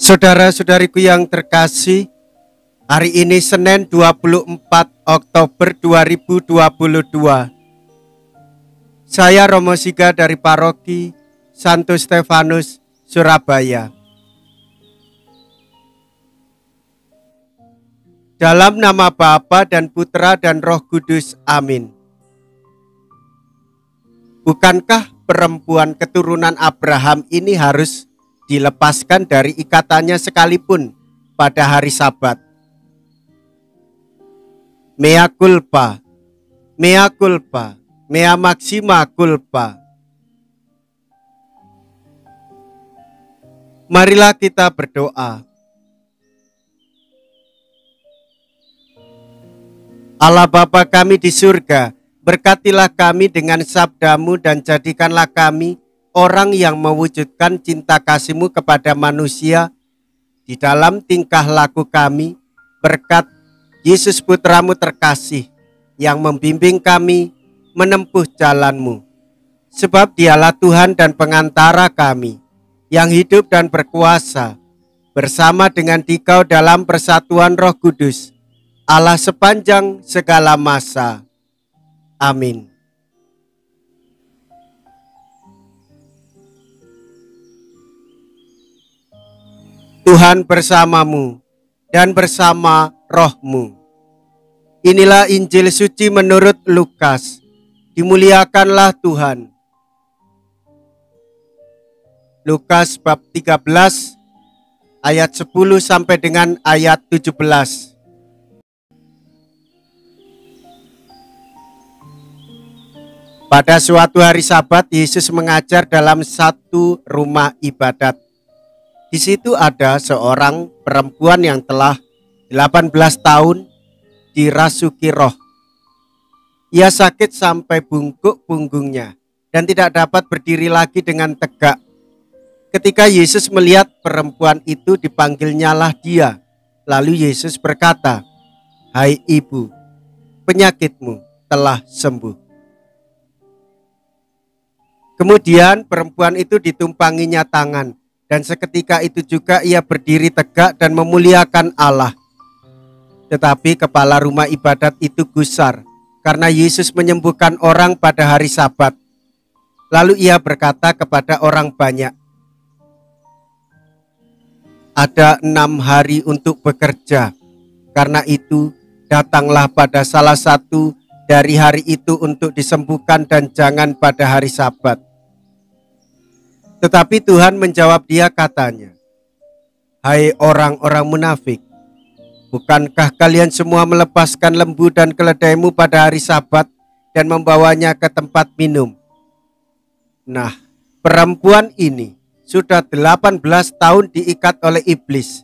Saudara-saudariku yang terkasih, hari ini Senin 24 Oktober 2022. Saya Romo Siga dari Paroki Santo Stefanus, Surabaya. Dalam nama Bapa dan Putra dan Roh Kudus, amin. Bukankah perempuan keturunan Abraham ini harus dilepaskan dari ikatannya sekalipun pada hari Sabat? Mea culpa, mea culpa, mea maxima culpa. Marilah kita berdoa. Allah Bapa kami di surga, berkatilah kami dengan sabda-Mu dan jadikanlah kami orang yang mewujudkan cinta kasih-Mu kepada manusia di dalam tingkah laku kami, berkat Yesus Putra-Mu terkasih yang membimbing kami menempuh jalan-Mu. Sebab Dialah Tuhan dan pengantara kami, yang hidup dan berkuasa bersama dengan Dikau dalam persatuan Roh Kudus, Allah sepanjang segala masa. Amin. Tuhan bersamamu dan bersama rohmu. Inilah Injil suci menurut Lukas. Dimuliakanlah Tuhan. Lukas bab 13 ayat 10 sampai dengan ayat 17. Pada suatu hari Sabat, Yesus mengajar dalam satu rumah ibadat. Di situ ada seorang perempuan yang telah 18 tahun dirasuki roh. Ia sakit sampai bungkuk punggungnya dan tidak dapat berdiri lagi dengan tegak. Ketika Yesus melihat perempuan itu, dipanggilnyalah dia. Lalu Yesus berkata, "Hai ibu, penyakitmu telah sembuh." Kemudian perempuan itu ditumpanginya tangan, dan seketika itu juga ia berdiri tegak dan memuliakan Allah. Tetapi kepala rumah ibadat itu gusar karena Yesus menyembuhkan orang pada hari Sabat. Lalu ia berkata kepada orang banyak, "Ada 6 hari untuk bekerja. Karena itu datanglah pada salah satu dari hari itu untuk disembuhkan dan jangan pada hari Sabat." Tetapi Tuhan menjawab dia katanya, "Hai orang-orang munafik, bukankah kalian semua melepaskan lembu dan keledaimu pada hari Sabat dan membawanya ke tempat minum? Nah, perempuan ini sudah 18 tahun diikat oleh iblis.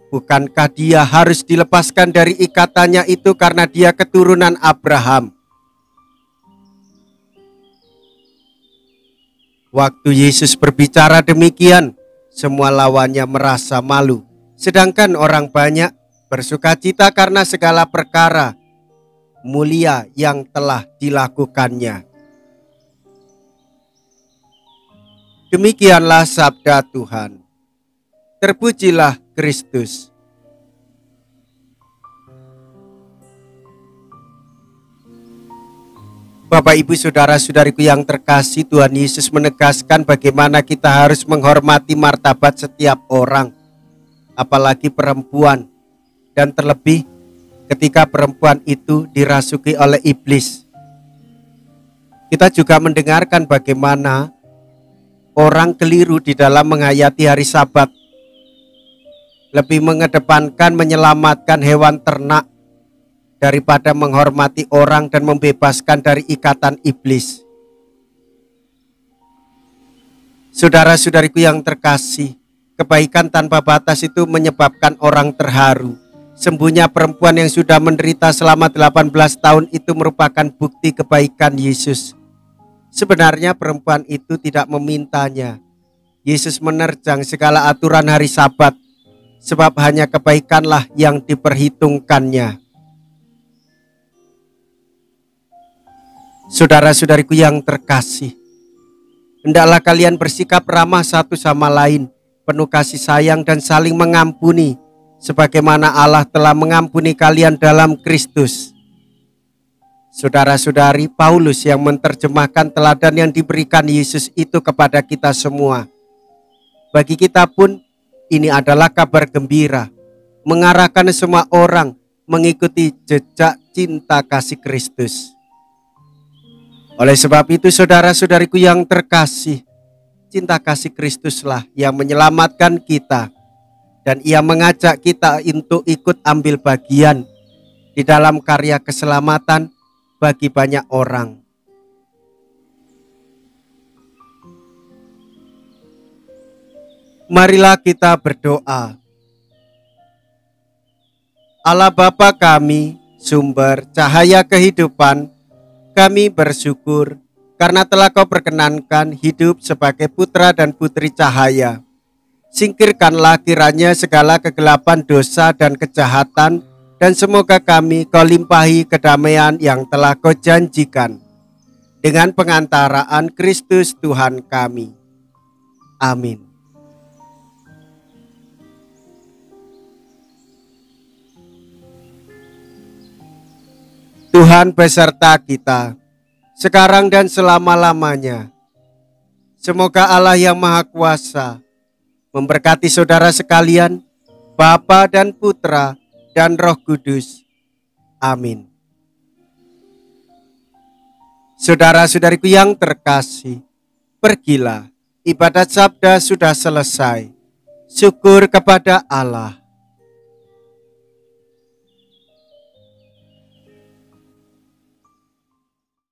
Bukankah dia harus dilepaskan dari ikatannya itu karena dia keturunan Abraham?" Waktu Yesus berbicara demikian, semua lawannya merasa malu, sedangkan orang banyak bersukacita karena segala perkara mulia yang telah dilakukannya. Demikianlah sabda Tuhan. Terpujilah Kristus. Bapak, Ibu, saudara-saudariku yang terkasih, Tuhan Yesus menegaskan bagaimana kita harus menghormati martabat setiap orang, apalagi perempuan, dan terlebih ketika perempuan itu dirasuki oleh iblis. Kita juga mendengarkan bagaimana orang keliru di dalam menghayati hari Sabat, lebih mengedepankan menyelamatkan hewan ternak daripada menghormati orang dan membebaskan dari ikatan iblis. Saudara-saudariku yang terkasih, kebaikan tanpa batas itu menyebabkan orang terharu. Sembuhnya perempuan yang sudah menderita selama 18 tahun itu merupakan bukti kebaikan Yesus. Sebenarnya perempuan itu tidak memintanya. Yesus menerjang segala aturan hari Sabat, sebab hanya kebaikanlah yang diperhitungkannya. Saudara-saudariku yang terkasih, hendaklah kalian bersikap ramah satu sama lain, penuh kasih sayang dan saling mengampuni, sebagaimana Allah telah mengampuni kalian dalam Kristus. Saudara-saudari, Paulus yang menerjemahkan teladan yang diberikan Yesus itu kepada kita semua. Bagi kita pun ini adalah kabar gembira, mengarahkan semua orang mengikuti jejak cinta kasih Kristus. Oleh sebab itu, saudara-saudariku yang terkasih, cinta kasih Kristuslah yang menyelamatkan kita, dan Ia mengajak kita untuk ikut ambil bagian di dalam karya keselamatan bagi banyak orang. Marilah kita berdoa. Allah Bapa kami, sumber cahaya kehidupan, kami bersyukur karena telah Kau perkenankan hidup sebagai putra dan putri cahaya. Singkirkanlah kiranya segala kegelapan dosa dan kejahatan, dan semoga kami Kau limpahi kedamaian yang telah Kau janjikan. Dengan pengantaraan Kristus Tuhan kami. Amin. Tuhan beserta kita, sekarang dan selama-lamanya. Semoga Allah yang Maha Kuasa memberkati saudara sekalian, Bapa dan Putra dan Roh Kudus. Amin. Saudara-saudariku yang terkasih, pergilah, ibadat sabda sudah selesai. Syukur kepada Allah.